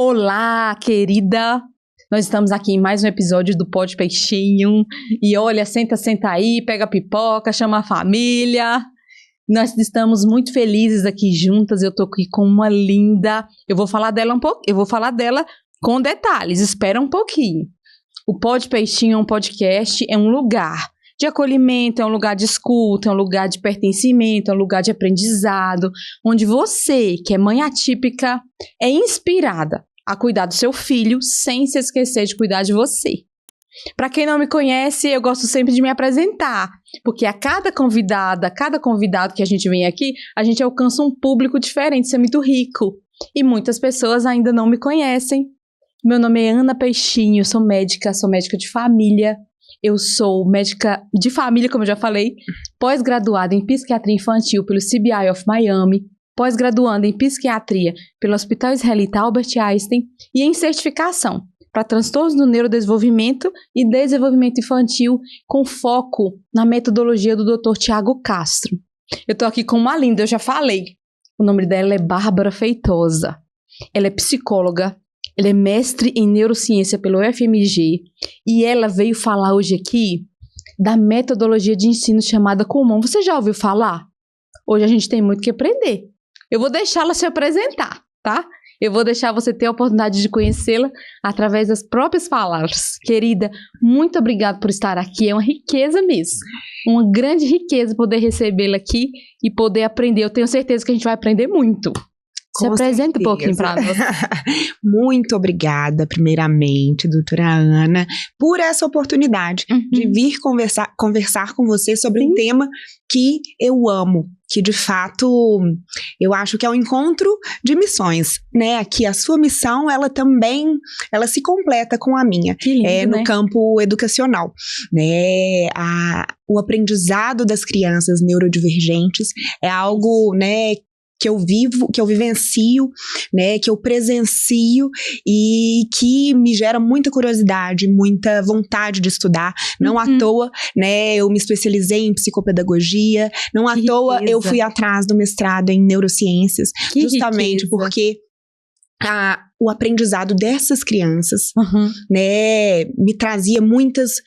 Olá, querida! Nós estamos aqui em mais um episódio do Pod Peixinho. E olha, senta aí, pega a pipoca, chama a família. Nós estamos muito felizes aqui juntas. Eu tô aqui com uma linda... Eu vou falar dela com detalhes. Espera um pouquinho. O Pod Peixinho é um podcast, é um lugar de acolhimento, é um lugar de escuta, é um lugar de pertencimento, é um lugar de aprendizado, onde você, que é mãe atípica, é inspirada a cuidar do seu filho sem se esquecer de cuidar de você. Para quem não me conhece, eu gosto sempre de me apresentar, porque a cada convidado que a gente vem aqui, a gente alcança um público diferente, isso é muito rico. E muitas pessoas ainda não me conhecem. Meu nome é Ana Peixinho, sou médica de família. Eu sou médica de família, como eu já falei, pós-graduada em psiquiatria infantil pelo CBI of Miami, pós-graduanda em psiquiatria pelo Hospital Israelita Albert Einstein e em certificação para transtornos do neurodesenvolvimento e desenvolvimento infantil com foco na metodologia do Dr. Tiago Castro. Eu tô aqui com uma linda, eu já falei. O nome dela é Bárbara Feitosa. Ela é psicóloga. Ela é mestre em neurociência pelo UFMG e ela veio falar hoje aqui da metodologia de ensino chamada Kumon. Você já ouviu falar? Hoje a gente tem muito que aprender. Eu vou deixá-la se apresentar, tá? Eu vou deixar você ter a oportunidade de conhecê-la através das próprias palavras. Querida, muito obrigada por estar aqui. É uma riqueza mesmo. Uma grande riqueza poder recebê-la aqui e poder aprender. Eu tenho certeza que a gente vai aprender muito. Se apresenta um pouquinho para nós. Muito obrigada, primeiramente, doutora Ana, por essa oportunidade de vir conversar com você sobre um tema que eu amo, que de fato eu acho que é um encontro de missões, né? Que a sua missão, ela se completa com a minha, lindo, no né? campo educacional, né? O aprendizado das crianças neurodivergentes é algo, né, que eu vivencio, né, que eu presencio e que me gera muita curiosidade, muita vontade de estudar. Não à toa, né, eu me especializei em psicopedagogia, não à toa eu fui atrás do mestrado em neurociências, justamente porque o aprendizado dessas crianças, né, me trazia muitas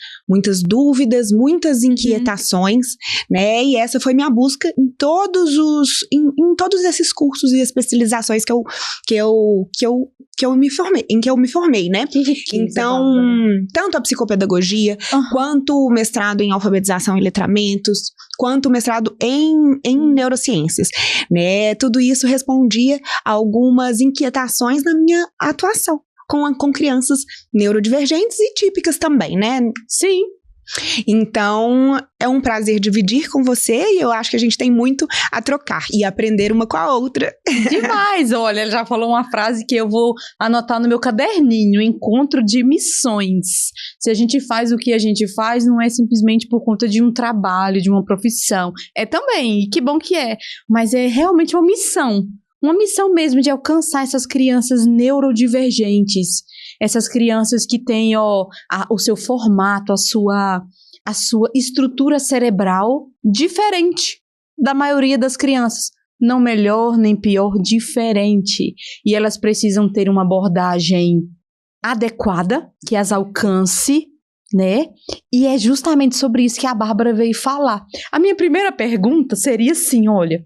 dúvidas, muitas inquietações, né, e essa foi minha busca em todos esses cursos e especializações que eu me formei, né? Então, tanto a psicopedagogia, quanto o mestrado em alfabetização e letramentos, quanto o mestrado em neurociências, né? Tudo isso respondia a algumas inquietações na minha atuação com crianças neurodivergentes e típicas também, né? Sim. Então, é um prazer dividir com você e eu acho que a gente tem muito a trocar e aprender uma com a outra. Demais! Olha, ela já falou uma frase que eu vou anotar no meu caderninho, encontro de missões. Se a gente faz o que a gente faz, não é simplesmente por conta de um trabalho, de uma profissão. É também, e que bom que é, mas é realmente uma missão. Uma missão mesmo de alcançar essas crianças neurodivergentes, essas crianças que têm o seu formato, a sua estrutura cerebral diferente da maioria das crianças. Não melhor nem pior, diferente. E elas precisam ter uma abordagem adequada, que as alcance, né? E é justamente sobre isso que a Bárbara veio falar. A minha primeira pergunta seria assim, olha,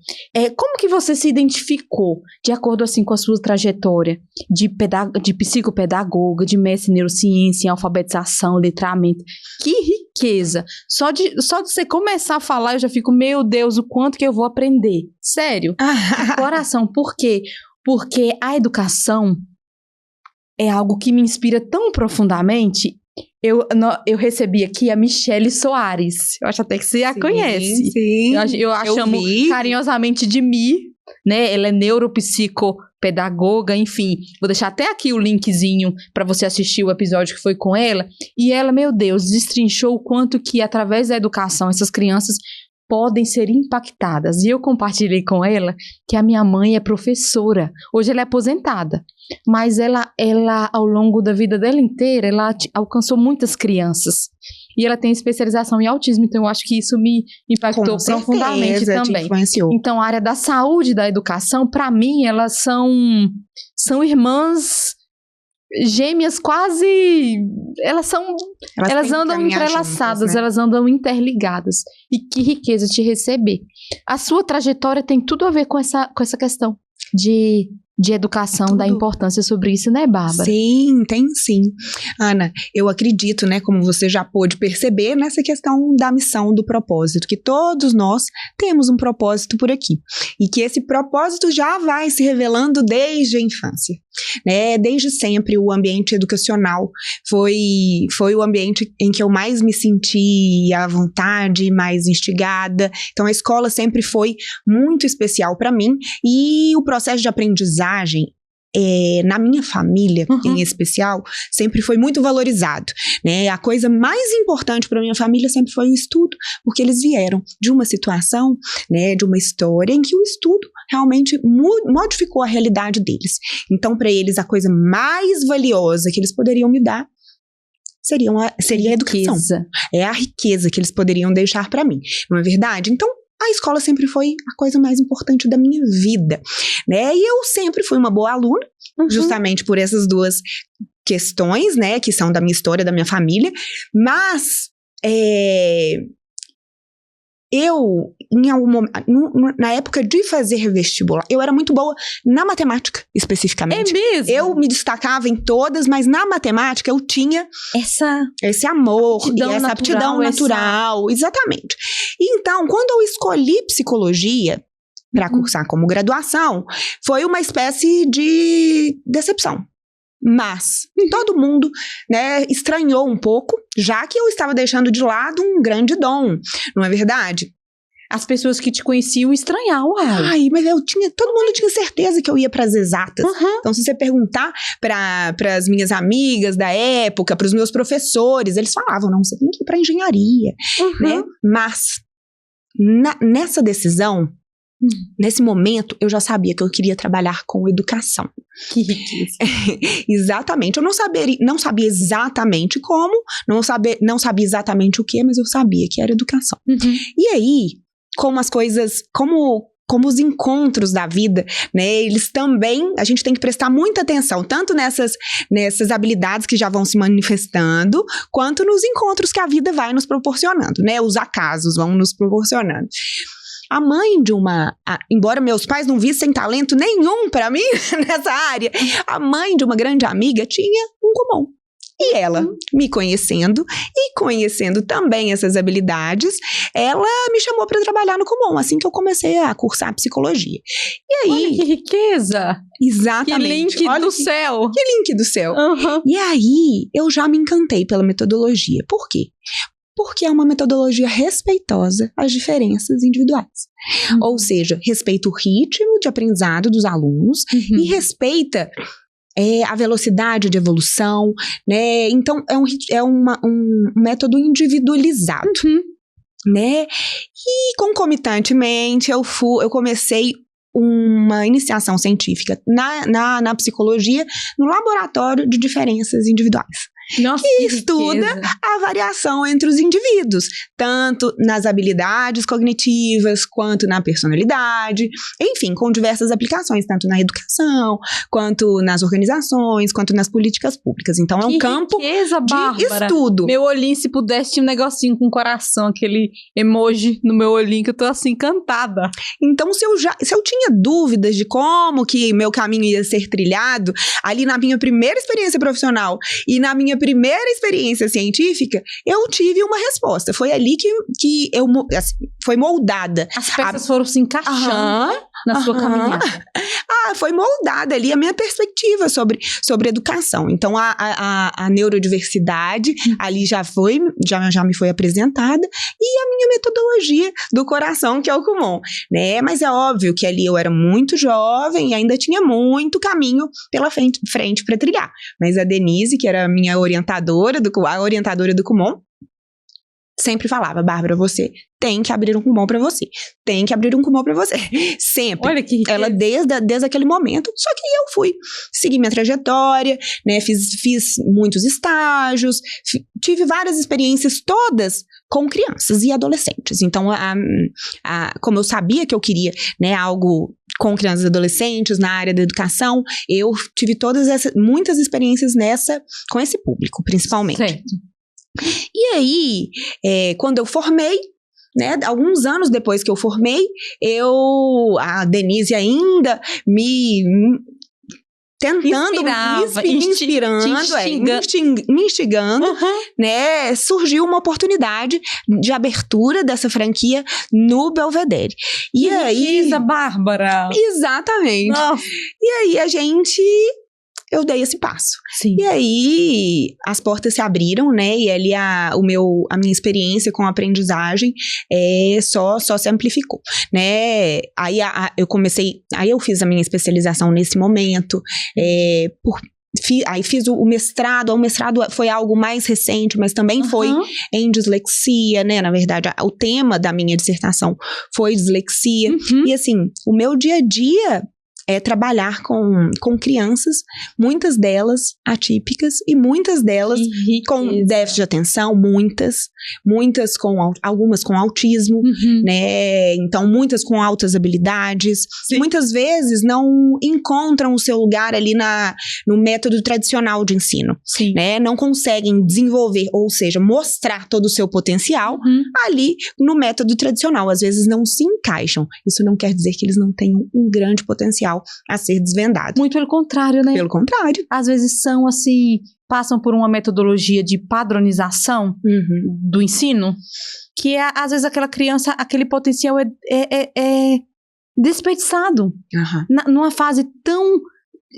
como que você se identificou, de acordo assim com a sua trajetória de psicopedagoga, de mestre em neurociência, em alfabetização, letramento? Que riqueza! Só de você começar a falar, eu já fico, meu Deus, o quanto que eu vou aprender. Sério, de coração. Por quê? Porque a educação é algo que me inspira tão profundamente. Eu recebi aqui a Michele Soares. Eu acho até que você a conhece. Sim, eu a chamo carinhosamente de Mi, né? Ela é neuropsicopedagoga, enfim. Vou deixar até aqui o linkzinho para você assistir o episódio que foi com ela. E ela, meu Deus, destrinchou o quanto que através da educação essas crianças podem ser impactadas. E eu compartilhei com ela que a minha mãe é professora. Hoje ela é aposentada. Mas ela, ao longo da vida dela inteira, ela alcançou muitas crianças. E ela tem especialização em autismo, então eu acho que isso me impactou profundamente também. Influenciou. Então, a área da saúde e da educação, para mim, elas são irmãs gêmeas quase... Elas andam entrelaçadas, juntas, né? elas andam interligadas. E que riqueza te receber. A sua trajetória tem tudo a ver com essa questão de educação, Tudo. da importância sobre isso, né, Bárbara? Sim, tem sim. Ana, eu acredito, né, como você já pôde perceber, nessa questão da missão, do propósito, que todos nós temos um propósito por aqui. E que esse propósito já vai se revelando desde a infância. Né? Desde sempre o ambiente educacional foi o ambiente em que eu mais me senti à vontade, mais instigada. Então a escola sempre foi muito especial para mim e o processo de aprendizagem na minha família, em especial, sempre foi muito valorizado, né? A coisa mais importante para minha família sempre foi o estudo, porque eles vieram de uma situação, né, de uma história em que o estudo realmente modificou a realidade deles. Então, para eles, a coisa mais valiosa que eles poderiam me dar seria a educação. É a riqueza que eles poderiam deixar para mim, não é verdade? Então, a escola sempre foi a coisa mais importante da minha vida, né? E eu sempre fui uma boa aluna, justamente por essas duas questões, né? Que são da minha história, da minha família. Mas eu, em algum momento, na época de fazer vestibular, eu era muito boa na matemática, especificamente. É mesmo? Eu me destacava em todas, mas na matemática eu tinha esse amor e essa aptidão natural. Exatamente. Então, quando eu escolhi psicologia para cursar como graduação, foi uma espécie de decepção. Mas todo mundo, né, estranhou um pouco, já que eu estava deixando de lado um grande dom, não é verdade? As pessoas que te conheciam estranhavam. Ai, mas todo mundo tinha certeza que eu ia para as exatas. Então, se você perguntar para as minhas amigas da época, para os meus professores, eles falavam, não, você tem que ir para engenharia, né? Mas nessa decisão, nesse momento, eu já sabia que eu queria trabalhar com educação. Que riqueza. Exatamente. Eu não sabia exatamente como, não sabia exatamente o que, mas eu sabia que era educação. E aí, como as coisas, como os encontros da vida, né, eles também, a gente tem que prestar muita atenção, tanto nessas habilidades que já vão se manifestando, quanto nos encontros que a vida vai nos proporcionando, né, os acasos vão nos proporcionando. A mãe de embora meus pais não vissem talento nenhum para mim nessa área, a mãe de uma grande amiga tinha um Kumon. E ela, me conhecendo e conhecendo também essas habilidades, ela me chamou para trabalhar no Kumon, assim que eu comecei a cursar psicologia. E aí... Olha que riqueza! Exatamente. Que link do céu! Que link do céu! E aí, eu já me encantei pela metodologia. Por quê? Porque é uma metodologia respeitosa às diferenças individuais. Ou seja, respeita o ritmo de aprendizado dos alunos e respeita a velocidade de evolução, né? Então, é um método individualizado, né? E, concomitantemente, eu comecei uma iniciação científica na psicologia no laboratório de diferenças individuais. Nossa, que estuda a variação entre os indivíduos, tanto nas habilidades cognitivas, quanto na personalidade, enfim, com diversas aplicações, tanto na educação, quanto nas organizações, quanto nas políticas públicas. Então, é um campo de estudo. Meu olhinho, se pudesse, tinha um negocinho com coração, aquele emoji no meu olhinho, que eu tô assim, encantada. Então, se eu tinha dúvidas de como que meu caminho ia ser trilhado, ali na minha primeira experiência profissional e na minha primeira experiência científica, eu tive uma resposta. Foi ali que eu foi moldada. As peças foram se encaixando na sua caminhada. Foi moldada ali a minha perspectiva sobre educação. Então, a neurodiversidade ali já me foi apresentada e a minha metodologia do coração, que é o Kumon, né? Mas é óbvio que ali eu era muito jovem e ainda tinha muito caminho pela frente para trilhar. Mas a Denise, que era a minha orientadora do Kumon, sempre falava, Bárbara, você tem que abrir um Kumon pra você. Tem que abrir um Kumon pra você. Sempre. Olha que ela desde aquele momento. Só que eu fui seguir minha trajetória, né? Fiz muitos estágios, tive várias experiências todas com crianças e adolescentes. Então, como eu sabia que eu queria, né, algo com crianças e adolescentes, na área da educação. Eu tive muitas experiências com esse público, principalmente. Certo. E aí, quando eu formei, né, alguns anos depois que eu formei, a Denise ainda tentando, me instigando, né, surgiu uma oportunidade de abertura dessa franquia no Belvedere. E aí, Bárbara! Exatamente. Nossa. E aí eu dei esse passo. Sim. E aí, as portas se abriram, né? E ali a minha experiência com a aprendizagem só se amplificou, né? Aí eu fiz a minha especialização nesse momento, aí fiz o mestrado. O mestrado foi algo mais recente, mas também foi em dislexia, né? Na verdade, o tema da minha dissertação foi dislexia. E assim, o meu dia a dia é trabalhar com crianças, muitas delas atípicas e muitas delas com déficit de atenção, muitas algumas com autismo, né? Então, muitas com altas habilidades. Sim. Muitas vezes não encontram o seu lugar ali no método tradicional de ensino, né? Não conseguem desenvolver, ou seja, mostrar todo o seu potencial ali no método tradicional. Às vezes não se encaixam. Isso não quer dizer que eles não tenham um grande potencial a ser desvendado. Muito pelo contrário, né? Pelo contrário. Às vezes são assim, passam por uma metodologia de padronização do ensino, que às vezes aquela criança, aquele potencial é desperdiçado. Numa fase tão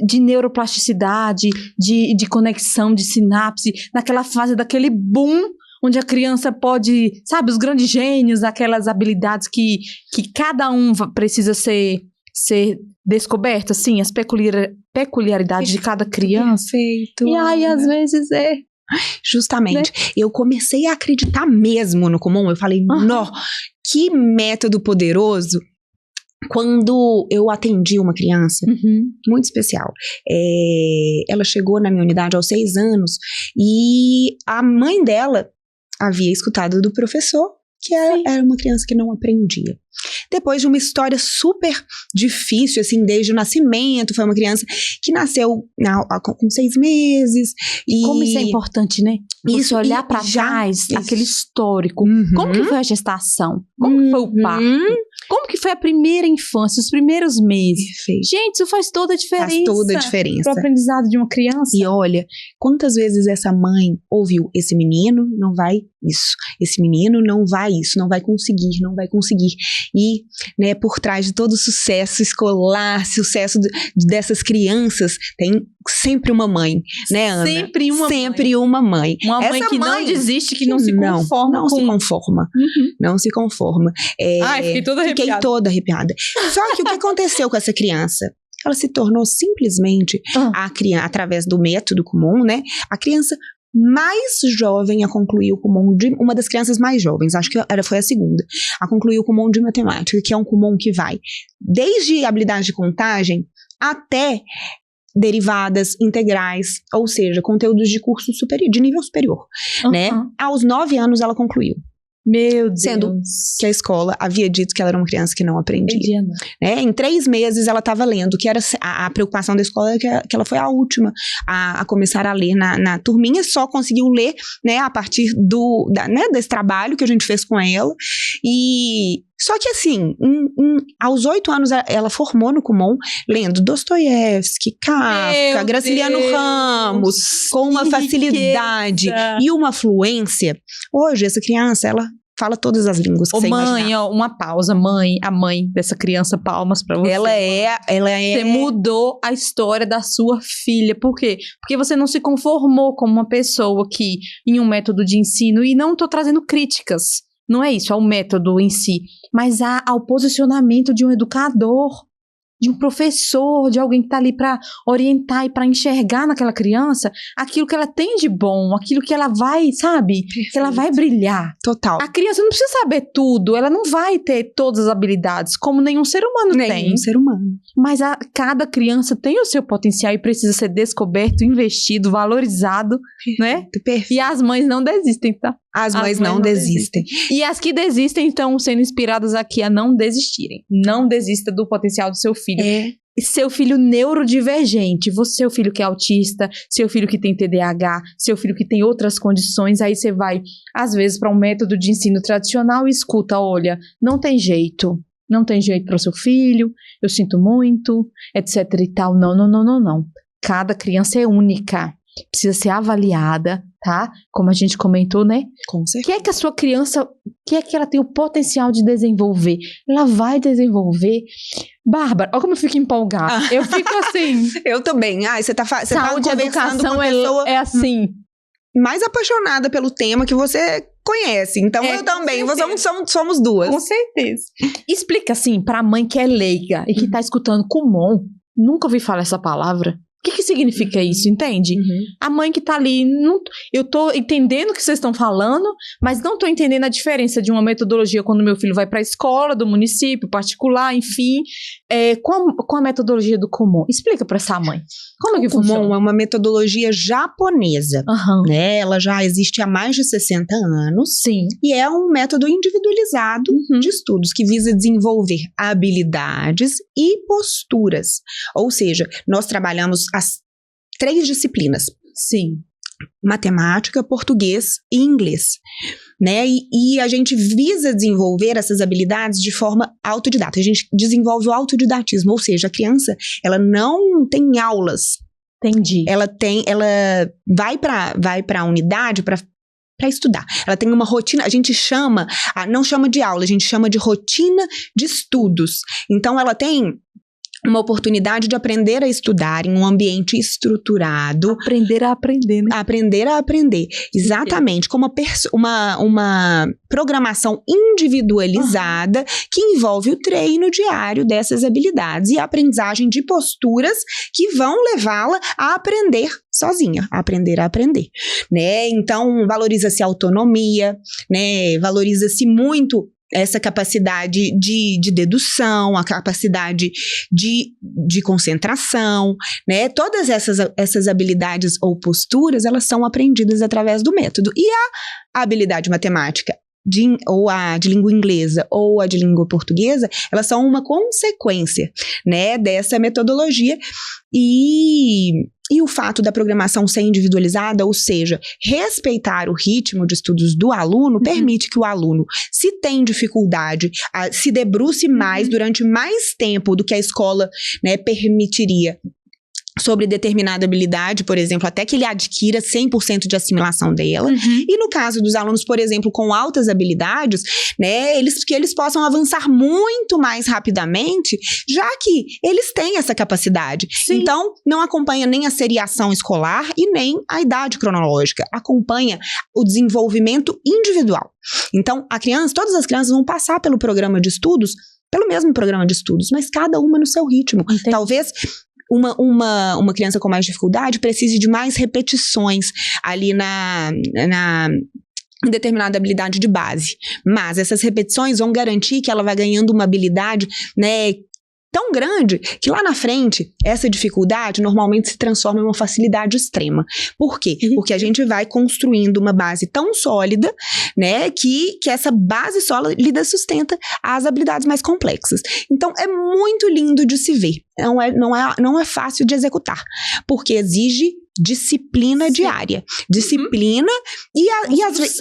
de neuroplasticidade, de conexão, de sinapse, naquela fase daquele boom, onde a criança pode, sabe, os grandes gênios, aquelas habilidades que cada um precisa ser descoberto, assim, as peculiaridades de cada criança. Perfeito. E aí, às vezes, Justamente. Né? Eu comecei a acreditar mesmo no Kumon. Eu falei, que método poderoso. Quando eu atendi uma criança muito especial, ela chegou na minha unidade aos 6 anos e a mãe dela havia escutado do professor que era uma criança que não aprendia. Depois de uma história super difícil, assim, desde o nascimento, foi uma criança que nasceu com 6 meses. E como isso é importante, né? Você olhar para trás, aquele histórico. Como que foi a gestação? Como que foi o parto? Como que foi a primeira infância, os primeiros meses? Perfeito. Gente, isso faz toda a diferença. Faz toda a diferença. Pro aprendizado de uma criança. E olha, quantas vezes essa mãe ouviu, esse menino não vai isso, esse menino não vai isso, não vai conseguir. E, né, por trás de todo o sucesso escolar, sucesso dessas crianças, tem sempre uma mãe, né, Ana? Sempre uma mãe. Uma mãe que não desiste, que não se conforma. Não se conforma. Fiquei toda arrepiada. Só que o que aconteceu com essa criança? Ela se tornou simplesmente através do método Kumon, né? A criança mais jovem a concluir o Kumon, uma das crianças mais jovens, acho que foi a segunda, a concluir o Kumon de matemática, que é um Kumon que vai desde habilidade de contagem até derivadas integrais, ou seja, conteúdos de curso superior, de nível superior, né? Aos 9 anos ela concluiu. Meu Deus. Sendo que a escola havia dito que ela era uma criança que não aprendia. Né? Em 3 meses ela estava lendo, que era a preocupação da escola, que ela foi a última a começar a ler na turminha, só conseguiu ler, né, a partir desse trabalho que a gente fez com ela. E só que assim, aos 8 anos ela formou no Kumon, lendo Dostoiévski, Kafka, Graciliano Ramos, com uma facilidade e uma fluência. Hoje essa criança, ela fala todas as línguas que você imaginar. Uma pausa, a mãe dessa criança, palmas pra você. Ela é... Você mudou a história da sua filha. Por quê? Porque você não se conformou como uma pessoa que, em um método de ensino, e não tô trazendo críticas, não é isso, ao método em si, mas ao posicionamento de um educador, de um professor, de alguém que está ali para orientar e para enxergar naquela criança aquilo que ela tem de bom, aquilo que ela vai, sabe? Perfeito. Que ela vai brilhar. Total. A criança não precisa saber tudo, ela não vai ter todas as habilidades, como nenhum ser humano tem. Nenhum ser humano. Mas cada criança tem o seu potencial e precisa ser descoberto, investido, valorizado, perfeito, né? Perfeito. E as mães não desistem, tá? As mães não desistem. E as que desistem estão sendo inspiradas aqui a não desistirem. Não desista do potencial do seu filho. filho. Seu filho neurodivergente, seu filho que é autista, seu filho que tem TDAH, seu filho que tem outras condições, aí você vai, às vezes, para um método de ensino tradicional e escuta, olha, não tem jeito para o seu filho, eu sinto muito, etc e tal. Não. Cada criança é única, precisa ser avaliada, tá? Como a gente comentou, né? Com certeza. O que é que a sua criança, o que é que ela tem o potencial de desenvolver? Ela vai desenvolver. Bárbara, olha como eu fico empolgada. Eu fico assim. Eu também. Você tá saúde e educação com uma pessoa é assim. mais apaixonada pelo tema que você conhece. Então, eu também. Somos duas. Com certeza. Explica assim pra mãe que é leiga e que tá escutando Kumon. Nunca ouvi falar essa palavra. O que significa isso, entende? A mãe que tá ali, eu tô entendendo o que vocês estão falando, mas não tô entendendo a diferença de uma metodologia quando meu filho vai pra escola, do município, particular, enfim, com a metodologia do Kumon. Explica pra essa mãe. Como é que funciona? O Kumon é uma metodologia japonesa, né? Ela já existe há mais de 60 anos. Sim. E é um método individualizado de estudos que visa desenvolver habilidades e posturas. Ou seja, nós trabalhamos as 3 disciplinas. Sim. Matemática, português e inglês, né? E a gente visa desenvolver essas habilidades de forma autodidata. A gente desenvolve o autodidatismo, ou seja, a criança, ela não tem aulas. Entendi. Ela vai para a unidade para estudar. Ela tem uma rotina, a gente não chama de aula, a gente chama de rotina de estudos. Então, ela tem uma oportunidade de aprender a estudar em um ambiente estruturado. Aprender a aprender, né? Aprender a aprender, exatamente, com uma programação individualizada que envolve o treino diário dessas habilidades e a aprendizagem de posturas que vão levá-la a aprender sozinha, a aprender, né? Então, valoriza-se a autonomia, né? Valoriza-se muito essa capacidade de dedução, a capacidade de concentração, né? Todas essas habilidades ou posturas, elas são aprendidas através do método. E a habilidade matemática, ou a de língua inglesa ou a de língua portuguesa, elas são uma consequência, né, dessa metodologia e o fato da programação ser individualizada, ou seja, respeitar o ritmo de estudos do aluno, permite que o aluno, se tem dificuldade, se debruce mais durante mais tempo do que a escola, né, permitiria sobre determinada habilidade, por exemplo, até que ele adquira 100% de assimilação dela. E no caso dos alunos, por exemplo, com altas habilidades, né, que eles possam avançar muito mais rapidamente, já que eles têm essa capacidade. Sim. Então, não acompanha nem a seriação escolar e nem a idade cronológica. Acompanha o desenvolvimento individual. Então, todas as crianças vão passar pelo programa de estudos, pelo mesmo programa de estudos, mas cada uma no seu ritmo. Entendi. Talvez uma criança com mais dificuldade precise de mais repetições ali na determinada habilidade de base. Mas essas repetições vão garantir que ela vai ganhando uma habilidade, né, tão grande que lá na frente, essa dificuldade normalmente se transforma em uma facilidade extrema. Por quê? Porque a gente vai construindo uma base tão sólida, né, que essa base sólida sustenta as habilidades mais complexas. Então, é muito lindo de se ver. Não é fácil de executar, porque exige disciplina diária. Disciplina e às vezes...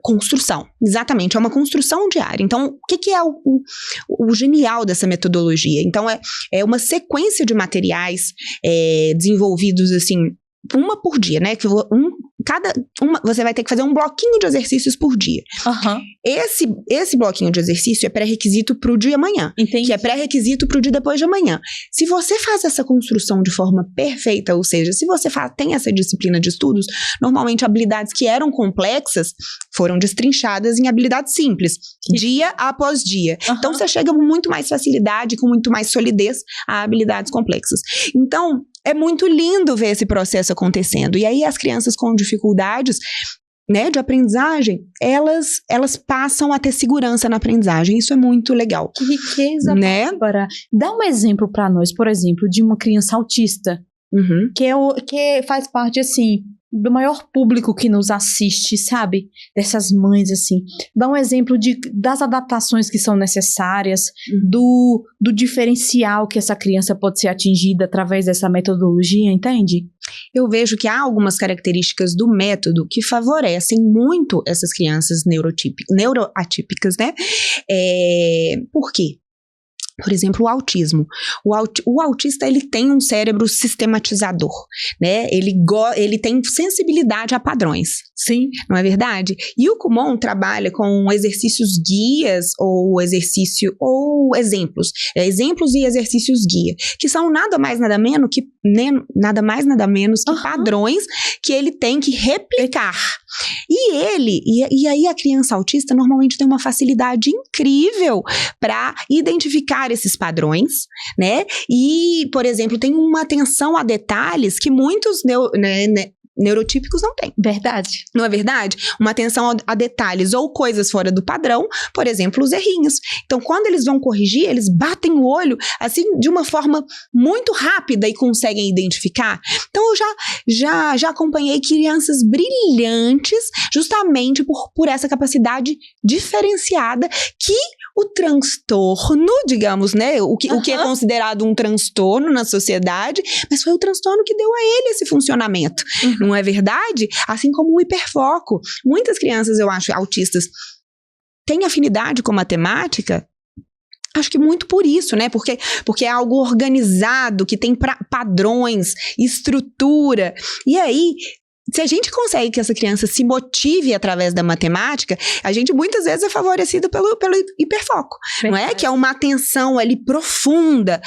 Construção, exatamente, é uma construção diária. Então, o que é o genial dessa metodologia? Então, é uma sequência de materiais desenvolvidos, assim, uma por dia, né? Você vai ter que fazer um bloquinho de exercícios por dia. Esse bloquinho de exercício é pré-requisito para o dia amanhã. Entendi. Que é pré-requisito para o dia depois de amanhã. Se você faz essa construção de forma perfeita, ou seja, se você tem essa disciplina de estudos, normalmente habilidades que eram complexas foram destrinchadas em habilidades simples, dia após dia. Então, você chega com muito mais facilidade, com muito mais solidez a habilidades complexas. Então, é muito lindo ver esse processo acontecendo. E aí, as crianças com dificuldades, né, de aprendizagem, elas passam a ter segurança na aprendizagem. Isso é muito legal. Que riqueza, né? Bárbara. Dá um exemplo para nós, por exemplo, de uma criança autista, que faz parte, assim, do maior público que nos assiste, sabe? Dessas mães, assim. Dá um exemplo das adaptações que são necessárias, do diferencial que essa criança pode ser atingida através dessa metodologia, entende? Eu vejo que há algumas características do método que favorecem muito essas crianças neuroatípicas, né? Por quê? Por exemplo, o autismo. O autista, ele tem um cérebro sistematizador, né? Ele tem sensibilidade a padrões. Sim. Não é verdade? E o Kumon trabalha com exercícios guias ou exemplos. Exemplos e exercícios guia, que são nada mais, nada menos que padrões que ele tem que replicar. E aí a criança autista normalmente tem uma facilidade incrível para identificar esses padrões, né? E, por exemplo, tem uma atenção a detalhes que muitos neurotípicos não têm. Verdade. Não é verdade? Uma atenção a detalhes ou coisas fora do padrão, por exemplo, os errinhos. Então, quando eles vão corrigir, eles batem o olho, assim, de uma forma muito rápida e conseguem identificar. Então, eu já acompanhei crianças brilhantes justamente por essa capacidade diferenciada que o transtorno, digamos, né? O que é considerado um transtorno na sociedade, mas foi o transtorno que deu a ele esse funcionamento. Não é verdade? Assim como o hiperfoco. Muitas crianças, eu acho, autistas, têm afinidade com matemática. Acho que muito por isso, né? Porque é algo organizado, que tem padrões, estrutura. E aí, se a gente consegue que essa criança se motive através da matemática, a gente muitas vezes é favorecido pelo hiperfoco, não é? Que é uma atenção ali profunda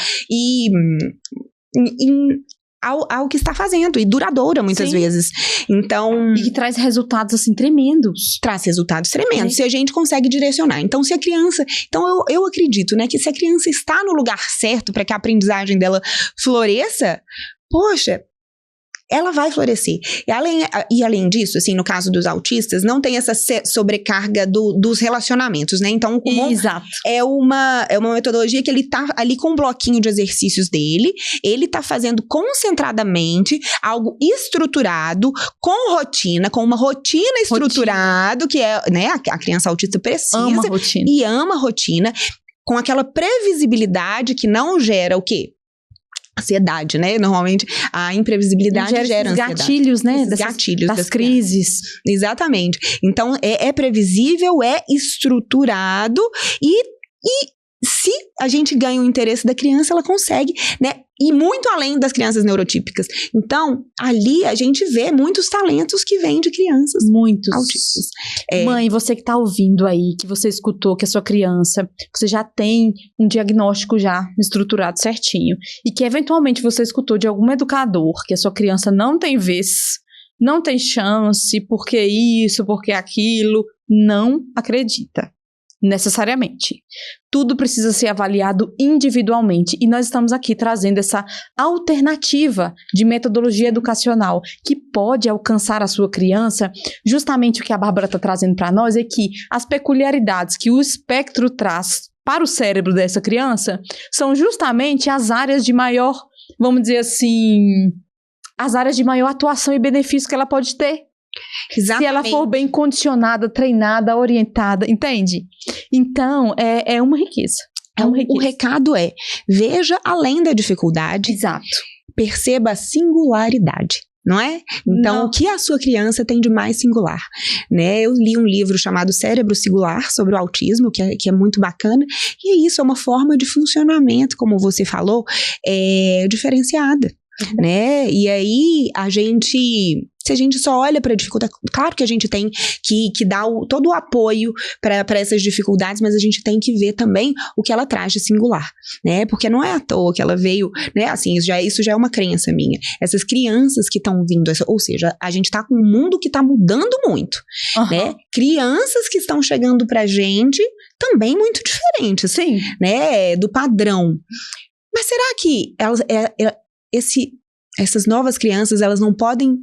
ao que está fazendo, e duradoura muitas vezes. Então, e que traz resultados assim tremendos. Traz resultados tremendos, se a gente consegue direcionar. Então, se a criança... Então, eu acredito, né, que se a criança está no lugar certo para que a aprendizagem dela floresça, poxa, ela vai florescer. E além disso, assim, no caso dos autistas, não tem essa sobrecarga dos relacionamentos, né? Então, o Kumon é uma metodologia que ele tá ali com um bloquinho de exercícios dele, ele tá fazendo concentradamente algo estruturado, com rotina, com uma rotina estruturada, que é, né, a criança autista precisa e ama a rotina, com aquela previsibilidade que não gera o quê? Ansiedade, né? Normalmente a imprevisibilidade gera ansiedade. Gatilhos, né? Gatilhos das crises. Exatamente. Então, é previsível, é estruturado e se a gente ganha o interesse da criança, ela consegue, né? E muito além das crianças neurotípicas. Então, ali a gente vê muitos talentos que vêm de crianças autistas. Mãe, você que está ouvindo aí, que você escutou que a sua criança, você já tem um diagnóstico já estruturado certinho, e que eventualmente você escutou de algum educador que a sua criança não tem vez, não tem chance, porque isso, porque aquilo, não acredita. Necessariamente. Tudo precisa ser avaliado individualmente, e nós estamos aqui trazendo essa alternativa de metodologia educacional que pode alcançar a sua criança. Justamente o que a Bárbara está trazendo para nós é que as peculiaridades que o espectro traz para o cérebro dessa criança são justamente as áreas de maior, vamos dizer assim, as áreas de maior atuação e benefício que ela pode ter. Exatamente. Se ela for bem condicionada, treinada, orientada, entende? Então, é uma riqueza. O recado é, veja além da dificuldade. Exato. Perceba a singularidade, não é? Então, o que a sua criança tem de mais singular, né? Eu li um livro chamado Cérebro Singular, sobre o autismo, que é muito bacana, e é isso, é uma forma de funcionamento, como você falou, diferenciada. Né? E aí se a gente só olha para a dificuldade, claro que a gente tem que dar todo o apoio para essas dificuldades, mas a gente tem que ver também o que ela traz de singular, né? Porque não é à toa que ela veio, né? Assim, isso já é uma crença minha. Essas crianças que estão vindo, ou seja, a gente tá com um mundo que tá mudando muito, né? Crianças que estão chegando pra gente também muito diferentes, sim, né? Do padrão. Mas será que essas novas crianças, elas não podem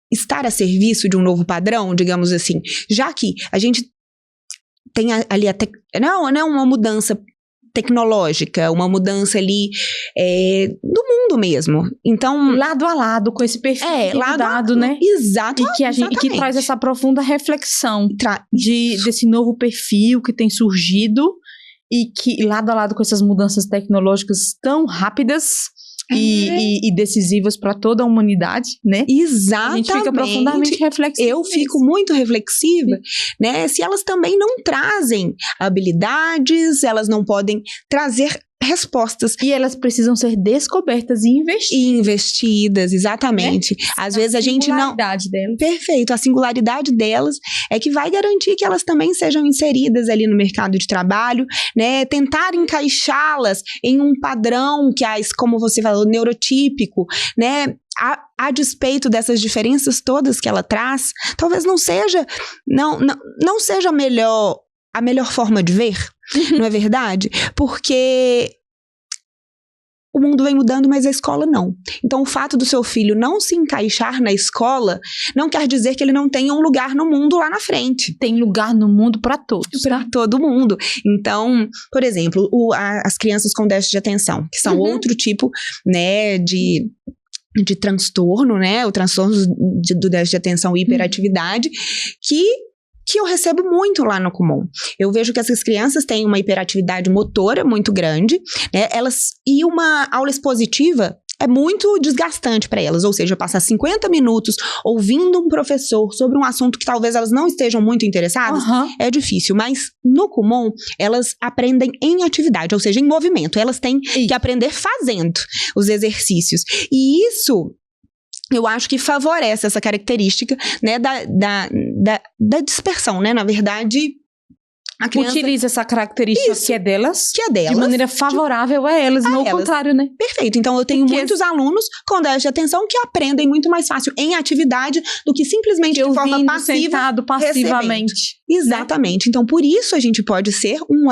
estar a serviço de um novo padrão, digamos assim, já que a gente tem ali não uma mudança tecnológica, uma mudança ali do mundo mesmo. Então, lado a lado com esse perfil lado né? Exato. E que traz essa profunda reflexão desse novo perfil que tem surgido e que lado a lado com essas mudanças tecnológicas tão rápidas e decisivas para toda a humanidade, né? Exatamente. A gente fica profundamente reflexiva. Eu fico muito reflexiva, né? Se elas também não trazem habilidades, elas não podem trazer respostas. E elas precisam ser descobertas e investidas, exatamente. Às vezes a gente não... A singularidade delas. Perfeito. A singularidade delas é que vai garantir que elas também sejam inseridas ali no mercado de trabalho, né? Tentar encaixá-las em um padrão que, como você falou, neurotípico, né? A despeito dessas diferenças todas que ela traz, talvez não seja a melhor forma de ver, não é verdade? Porque o mundo vem mudando, mas a escola não. Então, o fato do seu filho não se encaixar na escola não quer dizer que ele não tenha um lugar no mundo lá na frente. Tem lugar no mundo para todos. Para todo mundo. Então, por exemplo, as crianças com déficit de atenção, que são outro tipo, né, de transtorno, né, o transtorno do déficit de atenção e hiperatividade, que eu recebo muito lá no Kumon. Eu vejo que essas crianças têm uma hiperatividade motora muito grande, né? E uma aula expositiva é muito desgastante para elas, ou seja, passar 50 minutos ouvindo um professor sobre um assunto que talvez elas não estejam muito interessadas, é difícil, mas no Kumon, elas aprendem em atividade, ou seja, em movimento, elas têm que aprender fazendo os exercícios, e isso... eu acho que favorece essa característica, né, da dispersão, né, na verdade... A criança utiliza essa característica que é delas de maneira favorável a elas, não o contrário, né? Perfeito. Então, eu tenho muitos alunos com déficit de atenção que aprendem muito mais fácil em atividade do que simplesmente de forma passiva, sentado passivamente. Exatamente. Né? Então, por isso a gente pode ser um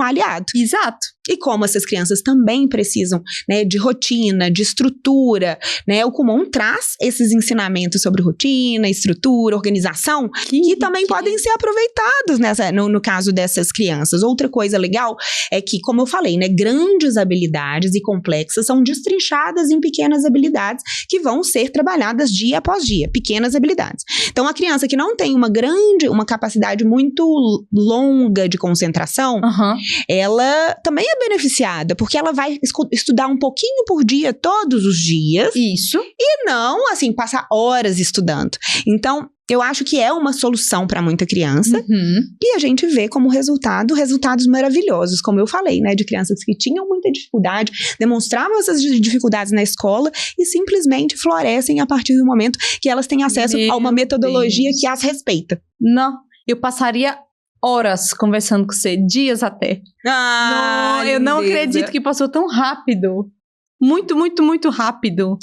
aliado. Exato. E como essas crianças também precisam, né, de rotina, de estrutura, né, o Kumon traz esses ensinamentos sobre rotina, estrutura, organização, que também podem ser aproveitados no caso dessas crianças. Outra coisa legal é que, como eu falei, né, grandes habilidades e complexas são destrinchadas em pequenas habilidades que vão ser trabalhadas dia após dia, pequenas habilidades. Então, a criança que não tem uma capacidade muito longa de concentração, ela também é beneficiada, porque ela vai estudar um pouquinho por dia, todos os dias. Isso. E não, assim, passar horas estudando. Então, eu acho que é uma solução para muita criança. E a gente vê como resultados maravilhosos, como eu falei, né? De crianças que tinham muita dificuldade, demonstravam essas dificuldades na escola e simplesmente florescem a partir do momento que elas têm acesso a uma metodologia que as respeita. Não, eu passaria horas conversando com você, dias até. Não, eu não acredito que passou tão rápido. Muito, muito, muito rápido.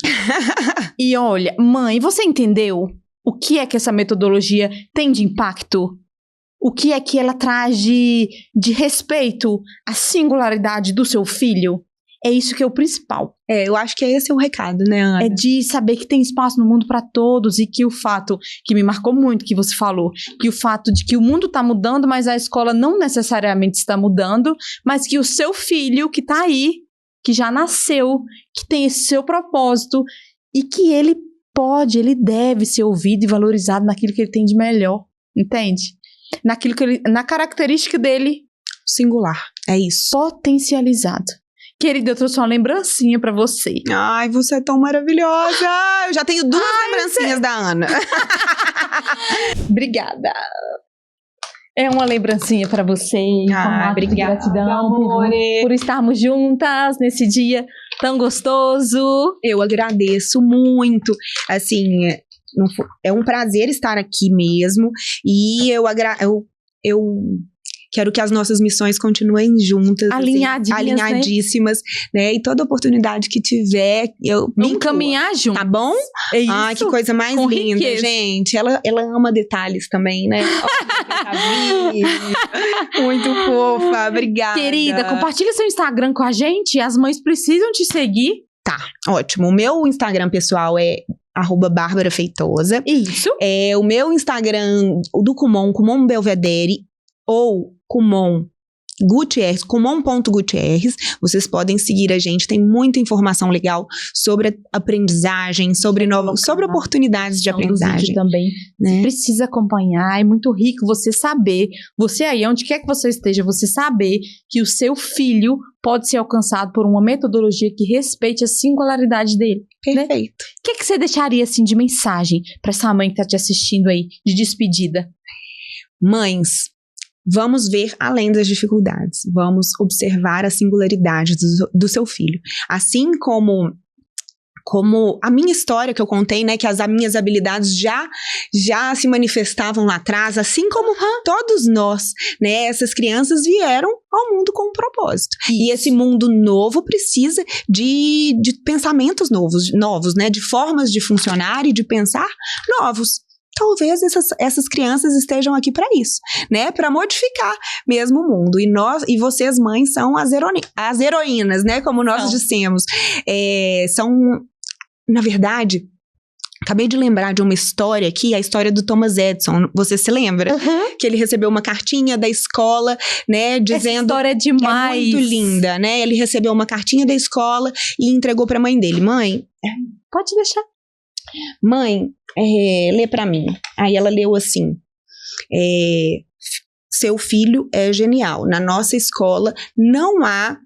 E olha, mãe, você entendeu o que é que essa metodologia tem de impacto? O que é que ela traz de respeito à singularidade do seu filho? É isso que é o principal. Eu acho que esse é o recado, né, Ana? É de saber que tem espaço no mundo para todos e que o fato, que me marcou muito que você falou, que o fato de que o mundo está mudando, mas a escola não necessariamente está mudando, mas que o seu filho que está aí, que já nasceu, que tem esse seu propósito e que ele deve ser ouvido e valorizado naquilo que ele tem de melhor, entende? Na característica dele. Singular, é isso. Potencializado. Querida, eu trouxe uma lembrancinha pra você. Ai, você é tão maravilhosa! Eu já tenho duas lembrancinhas da Ana. Obrigada. É uma lembrancinha pra você. Obrigada. Gratidão por estarmos juntas nesse dia tão gostoso. Eu agradeço muito. Assim, é um prazer estar aqui mesmo. E eu quero que as nossas missões continuem juntas. Alinhadíssimas, né? E toda oportunidade que tiver, vamos caminhar juntos. Tá bom? É isso. Ai, que coisa mais linda, gente. Ela ama detalhes também, né? Muito fofa, obrigada. Querida, compartilha seu Instagram com a gente. As mães precisam te seguir. Tá, ótimo. O meu Instagram pessoal é @Bárbara Feitosa. Isso. O meu Instagram, o do Kumon Belvedere, ou Kumon Gutierrez, Kumon.Gutierrez, vocês podem seguir a gente, tem muita informação legal sobre aprendizagem, sobre oportunidades de aprendizagem. Também. Né? Você precisa acompanhar, é muito rico você saber, você aí, onde quer que você esteja, você saber que o seu filho pode ser alcançado por uma metodologia que respeite a singularidade dele. Perfeito. Né? O que você deixaria assim de mensagem para essa mãe que está te assistindo aí, de despedida? Mães, vamos ver além das dificuldades, vamos observar a singularidade do seu filho. Assim como a minha história que eu contei, né, que as minhas habilidades já se manifestavam lá atrás, assim como todos nós, né, essas crianças vieram ao mundo com um propósito. E esse mundo novo precisa de pensamentos novos, né, de formas de funcionar e de pensar novos. Talvez essas crianças estejam aqui para isso, né? Para modificar mesmo o mundo. E vocês, mães, são as heroínas, né? Como nós dissemos. São, na verdade, acabei de lembrar de uma história aqui, a história do Thomas Edison. Você se lembra? Que ele recebeu uma cartinha da escola, né? Dizendo... Essa história é demais. É muito linda, né? Ele recebeu uma cartinha da escola e entregou para a mãe dele. Mãe... Pode deixar. Mãe, lê pra mim. Aí ela leu assim: seu filho é genial. Na nossa escola não há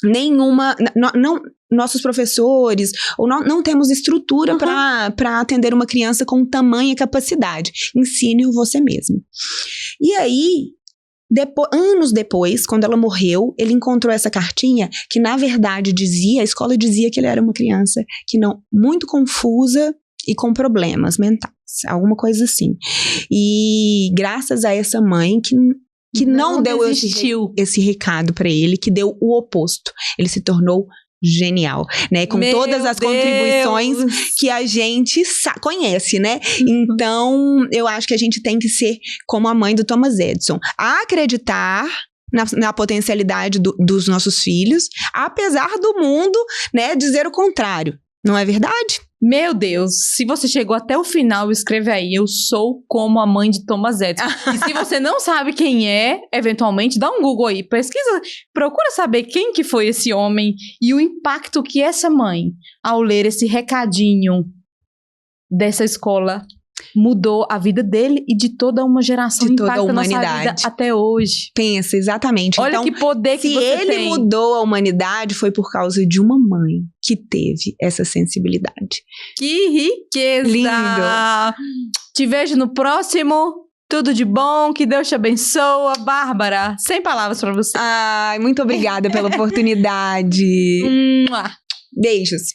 nenhuma... nossos professores, ou não temos estrutura para atender uma criança com tamanha capacidade. Ensine-o você mesmo. E aí... anos depois, quando ela morreu, ele encontrou essa cartinha que, na verdade, a escola dizia que ele era uma criança muito confusa e com problemas mentais, alguma coisa assim. E graças a essa mãe que não deu esse recado para ele, que deu o oposto. Ele se tornou genial, né? Com todas as contribuições que a gente conhece, né? Então, eu acho que a gente tem que ser como a mãe do Thomas Edison. Acreditar na potencialidade dos nossos filhos, apesar do mundo, né, dizer o contrário. Não é verdade? Meu Deus, se você chegou até o final, escreve aí, eu sou como a mãe de Thomas Edison. E se você não sabe quem é, eventualmente, dá um Google aí, pesquisa, procura saber quem que foi esse homem e o impacto que essa mãe, ao ler esse recadinho dessa escola, mudou a vida dele e de toda uma geração, de toda a humanidade. Nossa vida até hoje. Pensa, exatamente. Olha então, que poder que você tem. Se ele mudou a humanidade, foi por causa de uma mãe que teve essa sensibilidade. Que riqueza! Lindo! Te vejo no próximo. Tudo de bom, que Deus te abençoe. Bárbara, sem palavras pra você. Ai, muito obrigada pela oportunidade. Beijos.